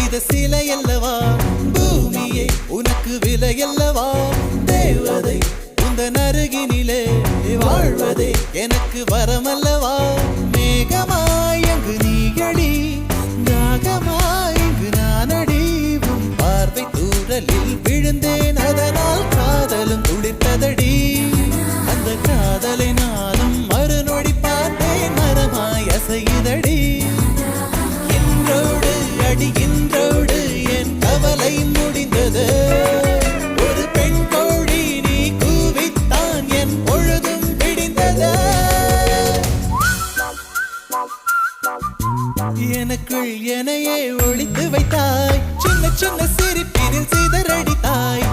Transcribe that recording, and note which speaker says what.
Speaker 1: சிலை அல்லவா பூமியே உனக்கு விலை அல்லவா தேவதை உந்தன் அருகினிலே வாழ்வதே எனக்கு வரமல்லவா மேகமாய் அங்கு நீயடி நாகமாய் இங்கு நானடி உன் பார்வை தூரலில் விழுந்தேன் அதனால் காதலும் துடித்ததடி அந்த காதலை நானும் மறுநொடி பார்த்தேன் மரமாய் அசையுதடி இன்றோடு என் கவலை முடிந்தது ஒரு பெண் கோழி நீ கூவித்தான் என் பொழுதும் விடிந்தது எனக்குள் எனையே ஒளித்து வைத்தாய் சின்ன சின்ன சிரிப்பினில் சிதறடித்தாய்